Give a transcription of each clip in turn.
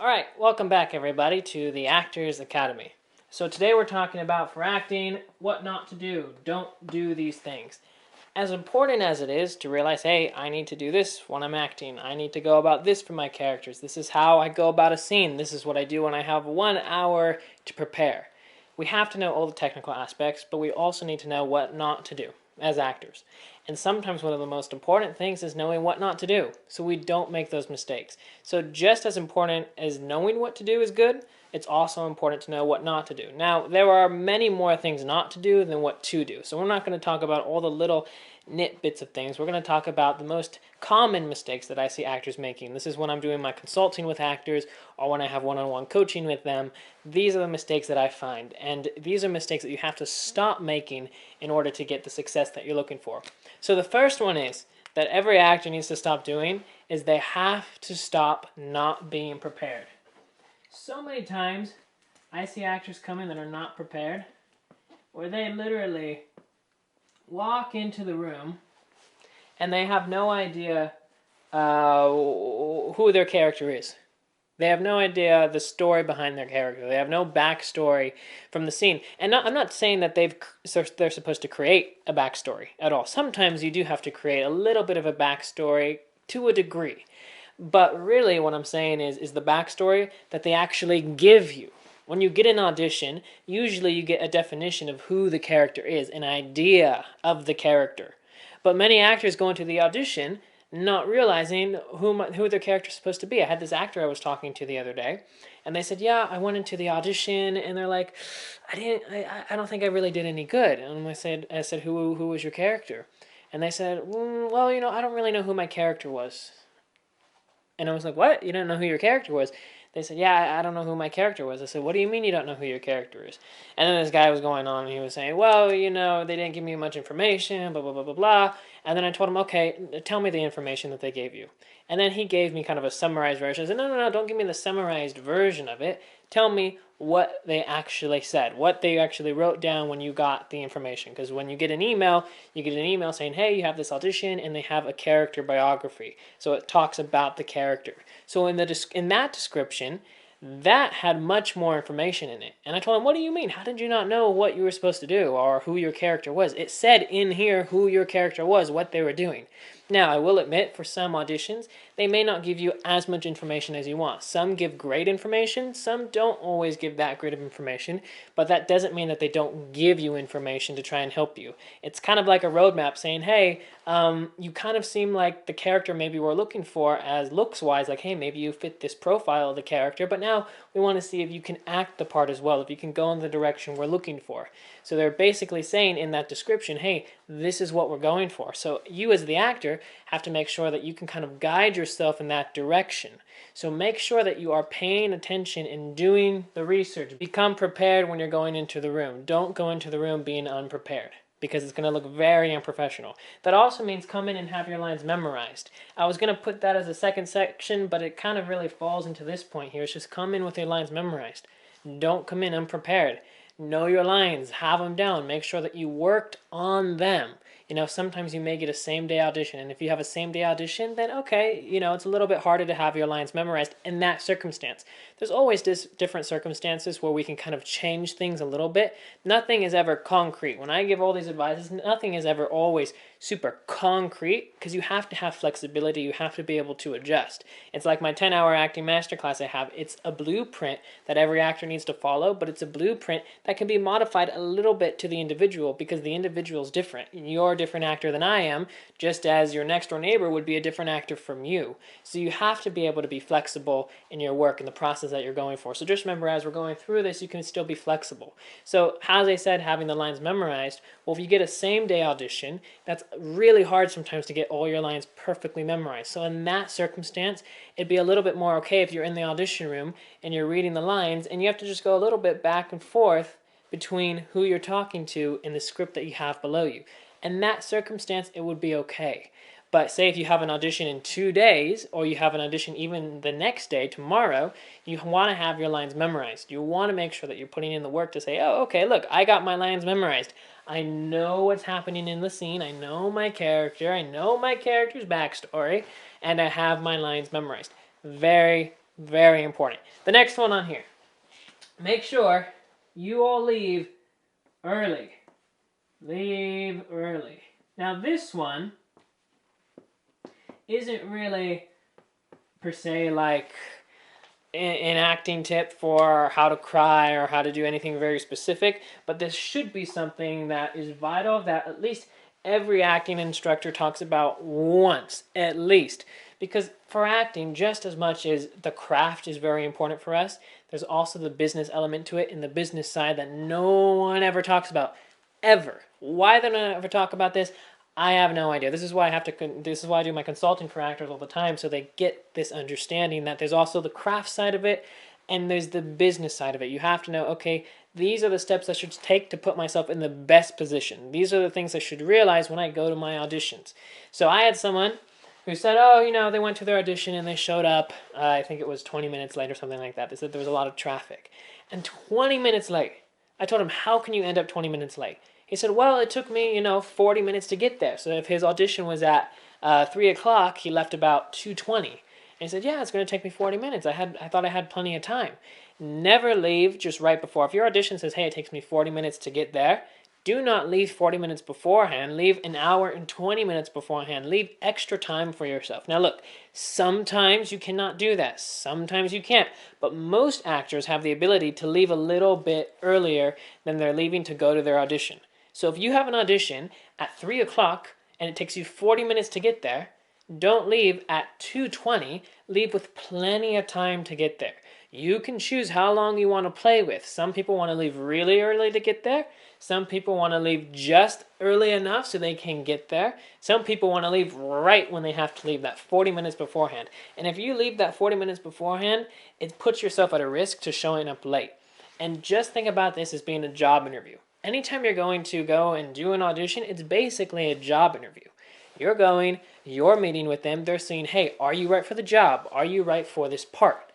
Alright, welcome back everybody to the Actors Academy. So today we're talking about for acting, what not to do. Don't do these things. As important as it is to realize, hey, I need to do this when I'm acting. I need to go about this for my characters. This is how I go about a scene. This is what I do when I have 1 hour to prepare. We have to know all the technical aspects, but we also need to know what not to do as actors. And sometimes one of the most important things is knowing what not to do, so we don't make those mistakes. So just as important as knowing what to do is good, it's also important to know what not to do. Now, there are many more things not to do than what to do. So we're not going to talk about all the little bits of things. We're going to talk about the most common mistakes that I see actors making. This is when I'm doing my consulting with actors or when I have one-on-one coaching with them. These are the mistakes that I find. And these are mistakes that you have to stop making in order to get the success that you're looking for. So the first one is that every actor needs to stop doing is they have to stop not being prepared. So many times I see actors come in that are not prepared, where they literally walk into the room and they have no idea who their character is. They have no idea the story behind their character. They have no backstory from the scene. And I'm not saying that they're supposed to create a backstory at all. Sometimes you do have to create a little bit of a backstory to a degree. But really what I'm saying is the backstory that they actually give you. When you get an audition, usually you get a definition of who the character is, an idea of the character. But many actors go into the audition not realizing who their character is supposed to be. I had this actor I was talking to the other day, and they said, yeah, I went into the audition, and they're like, I don't think I really did any good. And I said, who was your character? And they said, well, I don't really know who my character was. And I was like, what? You don't know who your character was? They said, yeah, I don't know who my character was. I said, what do you mean you don't know who your character is? And then this guy was going on, and he was saying, well, they didn't give me much information, blah, blah, blah, blah, blah. And then I told him, okay, tell me the information that they gave you. And then he gave me kind of a summarized version. I said, no, don't give me the summarized version of it. Tell me what they actually said, what they actually wrote down when you got the information. Because when you get an email saying, hey, you have this audition, and they have a character biography. So it talks about the character. So in that description, that had much more information in it. And I told him, what do you mean? How did you not know what you were supposed to do or who your character was? It said in here who your character was, what they were doing. Now, I will admit, for some auditions, they may not give you as much information as you want. Some give great information, some don't always give that great of information, but that doesn't mean that they don't give you information to try and help you. It's kind of like a roadmap saying, hey, you kind of seem like the character maybe we're looking for as looks-wise, like, hey, maybe you fit this profile of the character, but now we want to see if you can act the part as well, if you can go in the direction we're looking for. So they're basically saying in that description, hey, this is what we're going for. So you as the actor have to make sure that you can kind of guide yourself in that direction. So make sure that you are paying attention and doing the research. Become prepared when you're going into the room. Don't go into the room being unprepared, because it's going to look very unprofessional. That also means come in and have your lines memorized. I was going to put that as a second section, but it kind of really falls into this point here. It's just come in with your lines memorized. Don't come in unprepared. Know your lines, have them down, make sure that you worked on them. Sometimes you may get a same-day audition, and if you have a same-day audition, then okay, it's a little bit harder to have your lines memorized in that circumstance. There's always different circumstances where we can kind of change things a little bit. Nothing is ever concrete. When I give all these advices, nothing is ever always super concrete, because you have to have flexibility. You have to be able to adjust. It's like my 10-hour acting masterclass I have. It's a blueprint that every actor needs to follow, but it's a blueprint that can be modified a little bit to the individual, because the individual is different. You're a different actor than I am, just as your next door neighbor would be a different actor from you. So you have to be able to be flexible in your work and the process that you're going for. So just remember, as we're going through this, you can still be flexible. So as I said, having the lines memorized, well, if you get a same-day audition, that's really hard sometimes to get all your lines perfectly memorized. So in that circumstance, it'd be a little bit more okay if you're in the audition room and you're reading the lines, and you have to just go a little bit back and forth between who you're talking to and the script that you have below you. In that circumstance, it would be okay. But say if you have an audition in 2 days, or you have an audition even the next day, tomorrow, you want to have your lines memorized. You want to make sure that you're putting in the work to say, oh, okay, look, I got my lines memorized. I know what's happening in the scene. I know my character. I know my character's backstory. And I have my lines memorized. Very, Very important. The next one on here. Make sure you all leave early. Leave early. Now this one isn't really per se like an acting tip for how to cry or how to do anything very specific, but this should be something that is vital, that at least every acting instructor talks about once, at least. Because for acting, just as much as the craft is very important for us, there's also the business element to it, and the business side that no one ever talks about. Ever. Why they don't ever talk about this, I have no idea. This is why I do my consulting for actors all the time, so they get this understanding that there's also the craft side of it, and there's the business side of it. You have to know, okay, these are the steps I should take to put myself in the best position. These are the things I should realize when I go to my auditions. So I had someone who said, oh, they went to their audition and they showed up, I think it was 20 minutes late or something like that. They said there was a lot of traffic. And 20 minutes late. I told him, how can you end up 20 minutes late? He said, well, it took me, 40 minutes to get there. So if his audition was at 3 o'clock, he left about 2:20. And he said, yeah, it's going to take me 40 minutes. I thought I had plenty of time. Never leave just right before. If your audition says, hey, it takes me 40 minutes to get there, do not leave 40 minutes beforehand. Leave an hour and 20 minutes beforehand. Leave extra time for yourself. Now look, sometimes you cannot do that. Sometimes you can't. But most actors have the ability to leave a little bit earlier than they're leaving to go to their audition. So if you have an audition at 3 o'clock and it takes you 40 minutes to get there, don't leave at 2:20. Leave with plenty of time to get there. You can choose how long you want to play with. Some people want to leave really early to get there. Some people want to leave just early enough so they can get there. Some people want to leave right when they have to leave, that 40 minutes beforehand. And if you leave that 40 minutes beforehand, it puts yourself at a risk to showing up late. And just think about this as being a job interview. Anytime you're going to go and do an audition, it's basically a job interview. You're going, you're meeting with them, they're saying, hey, are you right for the job? Are you right for this part?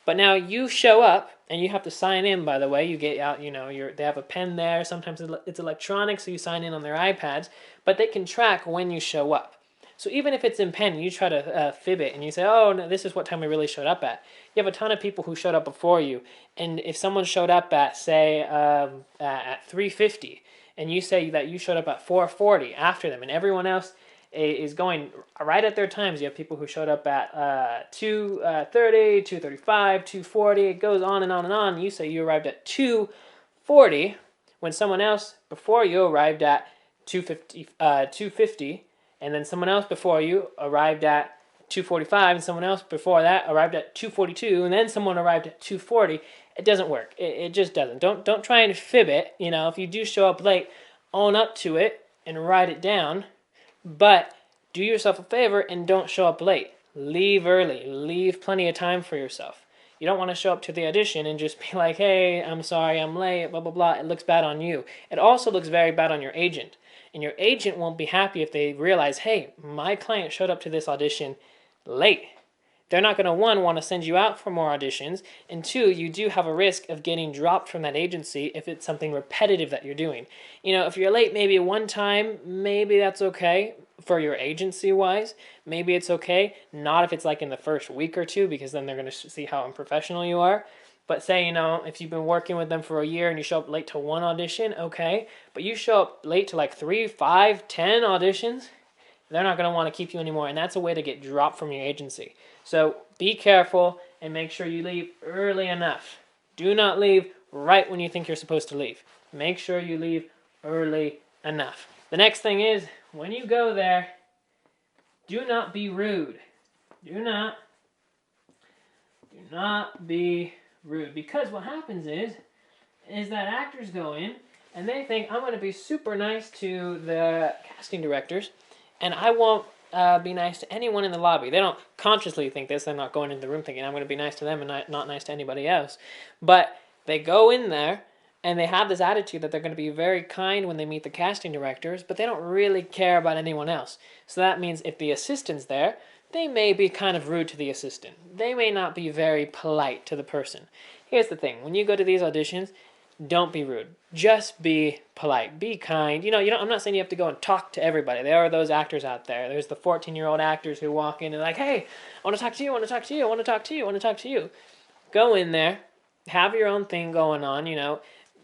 But now you show up, and you have to sign in, by the way. You get out, they have a pen there. Sometimes it's electronic, so you sign in on their iPads. But they can track when you show up. So even if it's in pen, you try to fib it, and you say, oh, no, this is what time we really showed up at. You have a ton of people who showed up before you. And if someone showed up at, say, at 3:50, and you say that you showed up at 4:40 after them, and everyone else is going right at their times. You have people who showed up at 2:30, 2:35, 2:40. It goes on and on and on. You say you arrived at 2:40 when someone else before you arrived at 2:50, and then someone else before you arrived at 2:45, and someone else before that arrived at 2:42, and then someone arrived at 2:40. It doesn't work. It just doesn't. Don't try and fib it. If you do show up late, own up to it and write it down. But do yourself a favor and don't show up late. Leave early. Leave plenty of time for yourself. You don't want to show up to the audition and just be like, hey, I'm sorry, I'm late, blah, blah, blah. It looks bad on you. It also looks very bad on your agent. And your agent won't be happy if they realize, hey, my client showed up to this audition late. They're not going to, one, want to send you out for more auditions, and two, you do have a risk of getting dropped from that agency if it's something repetitive that you're doing. If you're late maybe one time, maybe that's okay for your agency-wise. Maybe it's okay. Not if it's like in the first week or two, because then they're going to see how unprofessional you are. But say, if you've been working with them for a year and you show up late to one audition, okay. But you show up late to like 3, 5, 10 auditions, they're not going to want to keep you anymore, and that's a way to get dropped from your agency. So be careful and make sure you leave early enough. Do not leave right when you think you're supposed to leave. Make sure you leave early enough. The next thing is, when you go there, do not be rude. Do not be rude. Because what happens is that actors go in and they think, I'm going to be super nice to the casting directors, and I won't be nice to anyone in the lobby. They don't consciously think this. They're not going into the room thinking, I'm going to be nice to them and not nice to anybody else. But they go in there and they have this attitude that they're going to be very kind when they meet the casting directors, but they don't really care about anyone else. So that means if the assistant's there, they may be kind of rude to the assistant. They may not be very polite to the person. Here's the thing. When you go to these auditions, don't be rude. Just be polite. Be kind. I'm not saying you have to go and talk to everybody. There are those actors out there. There's the 14-year-old actors who walk in and like, hey, I want to talk to you, I want to talk to you, I want to talk to you, I want to talk to you. Go in there, have your own thing going on,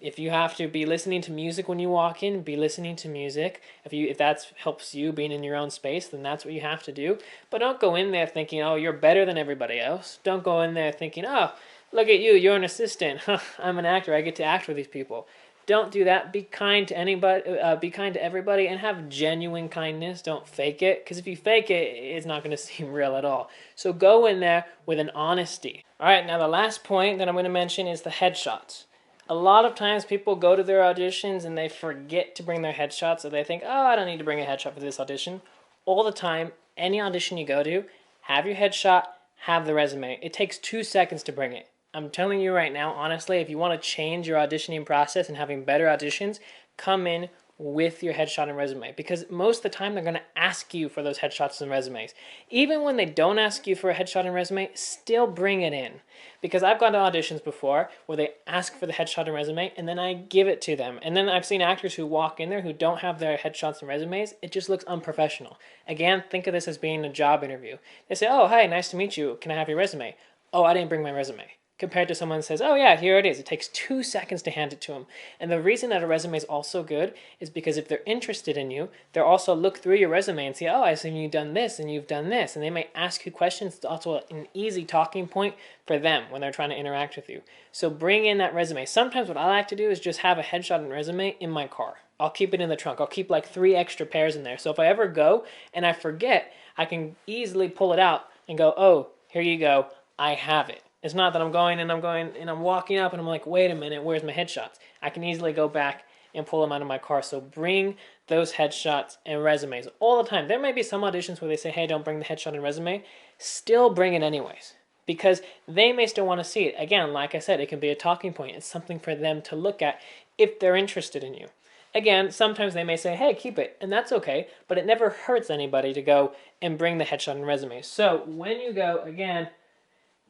If you have to be listening to music when you walk in, be listening to music. If that helps you being in your own space, then that's what you have to do. But don't go in there thinking, oh, you're better than everybody else. Don't go in there thinking, oh, look at you, you're an assistant. I'm an actor, I get to act with these people. Don't do that. Be kind to anybody. Be kind to everybody, and have genuine kindness. Don't fake it, because if you fake it, it's not going to seem real at all. So go in there with an honesty. All right, now the last point that I'm going to mention is the headshots. A lot of times people go to their auditions and they forget to bring their headshots, so they think, oh, I don't need to bring a headshot for this audition. All the time, any audition you go to, have your headshot, have the resume. It takes 2 seconds to bring it. I'm telling you right now, honestly, if you want to change your auditioning process and having better auditions, come in with your headshot and resume, because most of the time they're going to ask you for those headshots and resumes. Even when they don't ask you for a headshot and resume, still bring it in, because I've gone to auditions before where they ask for the headshot and resume and then I give it to them, and then I've seen actors who walk in there who don't have their headshots and resumes. It just looks unprofessional. Again, think of this as being a job interview. They say, oh, hi, nice to meet you, can I have your resume? Oh, I didn't bring my resume. Compared to someone who says, oh yeah, here it is. It takes 2 seconds to hand it to them. And the reason that a resume is also good is because if they're interested in you, they'll also look through your resume and see, oh, I assume you've done this and you've done this. And they might ask you questions. It's also an easy talking point for them when they're trying to interact with you. So bring in that resume. Sometimes what I like to do is just have a headshot and resume in my car. I'll keep it in the trunk. I'll keep like 3 extra pairs in there. So if I ever go and I forget, I can easily pull it out and go, oh, here you go. I have it. It's not that I'm going and I'm walking up and I'm like, wait a minute, where's my headshots? I can easily go back and pull them out of my car. So bring those headshots and resumes all the time. There may be some auditions where they say, hey, don't bring the headshot and resume. Still bring it anyways, because they may still want to see it. Again, like I said, it can be a talking point. It's something for them to look at if they're interested in you. Again, sometimes they may say, hey, keep it, and that's okay, but it never hurts anybody to go and bring the headshot and resume. So when you go, again,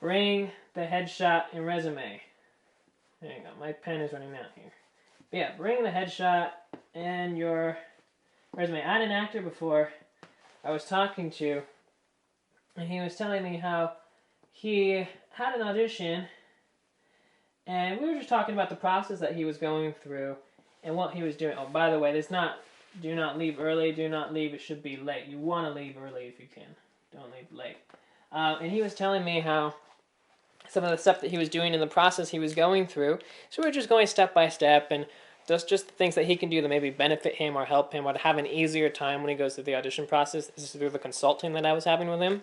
bring the headshot and resume. There you go. My pen is running out here. But yeah, bring the headshot and your resume. I had an actor before I was talking to, and he was telling me how he had an audition, and we were just talking about the process that he was going through and what he was doing. Oh, by the way, do not leave early, do not leave, it should be late. You want to leave early if you can. Don't leave late. And he was telling me how some of the stuff that he was doing in the process he was going through. So we were just going step by step, and just the things that he can do that maybe benefit him or help him or to have an easier time when he goes through the audition process. This is through the consulting that I was having with him.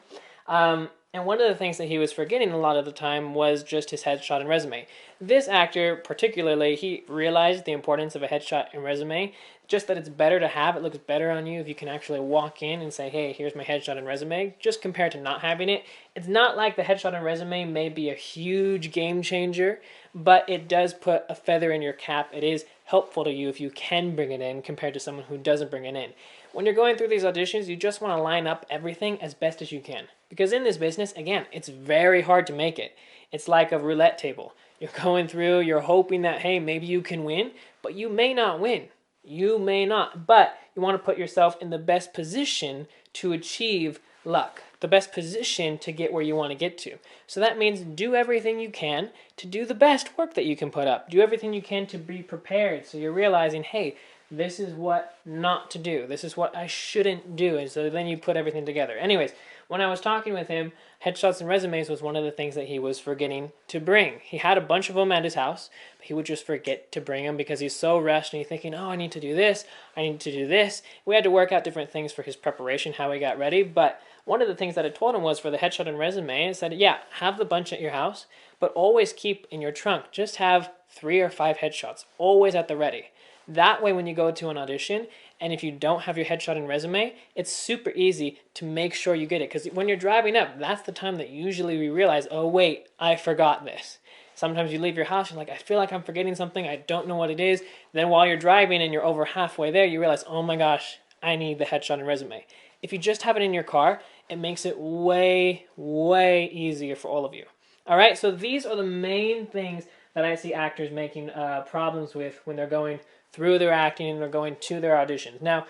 And one of the things that he was forgetting a lot of the time was just his headshot and resume. This actor particularly, he realized the importance of a headshot and resume, just that it's better to have. It looks better on you if you can actually walk in and say, hey, here's my headshot and resume, just compared to not having it. It's not like the headshot and resume may be a huge game changer, but it does put a feather in your cap. It is helpful to you if you can bring it in compared to someone who doesn't bring it in. When you're going through these auditions, you just want to line up everything as best as you can. Because in this business, again, it's very hard to make it. It's like a roulette table. You're going through, you're hoping that, hey, maybe you can win, but you may not win. You may not, but you want to put yourself in the best position to achieve luck, the best position to get where you want to get to. So that means do everything you can to do the best work that you can put up. Do everything you can to be prepared, so you're realizing, hey, this is what not to do. This is what I shouldn't do. And so then you put everything together. Anyways, when I was talking with him, headshots and resumes was one of the things that he was forgetting to bring. He had a bunch of them at his house, but he would just forget to bring them because he's so rushed and he's thinking, oh, I need to do this, I need to do this. We had to work out different things for his preparation, how he got ready, but one of the things that I told him was for the headshot and resume, I said, yeah, have the bunch at your house, but always keep in your trunk. Just have 3 or 5 headshots, always at the ready. That way when you go to an audition, and if you don't have your headshot and resume, it's super easy to make sure you get it. Because when you're driving up, that's the time that usually we realize, oh wait, I forgot this. Sometimes you leave your house, you're like, I feel like I'm forgetting something, I don't know what it is. Then while you're driving and you're over halfway there, you realize, oh my gosh, I need the headshot and resume. If you just have it in your car, it makes it way, way easier for all of you. All right, so these are the main things that I see actors making problems with when they're going through their acting and they're going to their auditions. Now,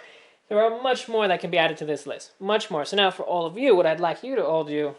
there are much more that can be added to this list, much more. So now for all of you, what I'd like you to all do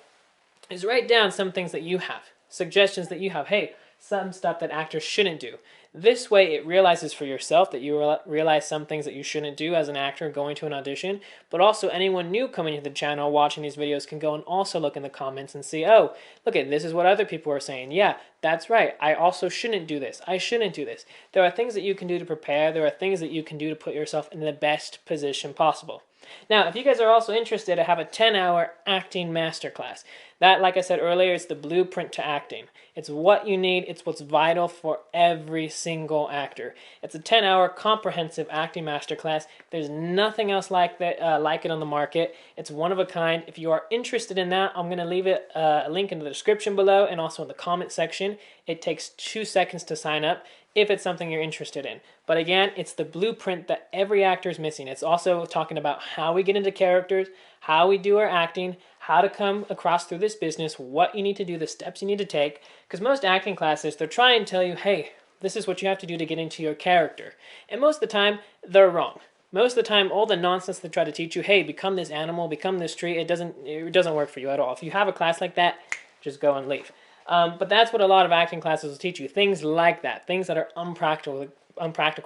is write down some things that you have, suggestions that you have. Hey, some stuff that actors shouldn't do. This way it realizes for yourself that you realize some things that you shouldn't do as an actor going to an audition, but also anyone new coming to the channel watching these videos can go and also look in the comments and see, oh, look at this is what other people are saying. Yeah, that's right. I also shouldn't do this. I shouldn't do this. There are things that you can do to prepare. There are things that you can do to put yourself in the best position possible. Now, if you guys are also interested, I have a 10-hour acting masterclass. That, like I said earlier, is the blueprint to acting. It's what you need. It's what's vital for every single actor. It's a 10-hour comprehensive acting masterclass. There's nothing else like that, like it on the market. It's one of a kind. If you are interested in that, I'm going to leave it a link in the description below and also in the comment section. It takes 2 seconds to sign up if it's something you're interested in. But again, it's the blueprint that every actor is missing. It's also talking about how we get into characters, how we do our acting, how to come across through this business, what you need to do, the steps you need to take. Because most acting classes, they're trying to tell you, hey, this is what you have to do to get into your character. And most of the time, they're wrong. Most of the time, all the nonsense they try to teach you, hey, become this animal, become this tree, it doesn't work for you at all. If you have a class like that, just go and leave. But that's what a lot of acting classes will teach you. Things like that. Things that are unpractical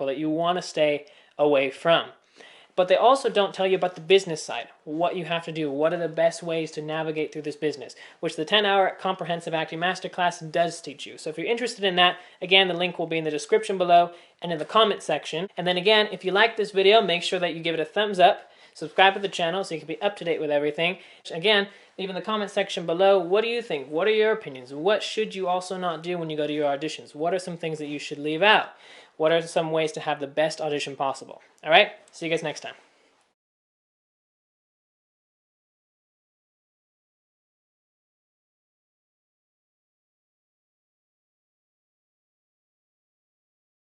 that you want to stay away from. But they also don't tell you about the business side. What you have to do. What are the best ways to navigate through this business. Which the 10-hour comprehensive acting masterclass does teach you. So if you're interested in that, again, the link will be in the description below and in the comment section. And then again, if you like this video, make sure that you give it a thumbs up. Subscribe to the channel so you can be up to date with everything. Again, leave in the comment section below, what do you think? What are your opinions? What should you also not do when you go to your auditions? What are some things that you should leave out? What are some ways to have the best audition possible? All right, see you guys next time.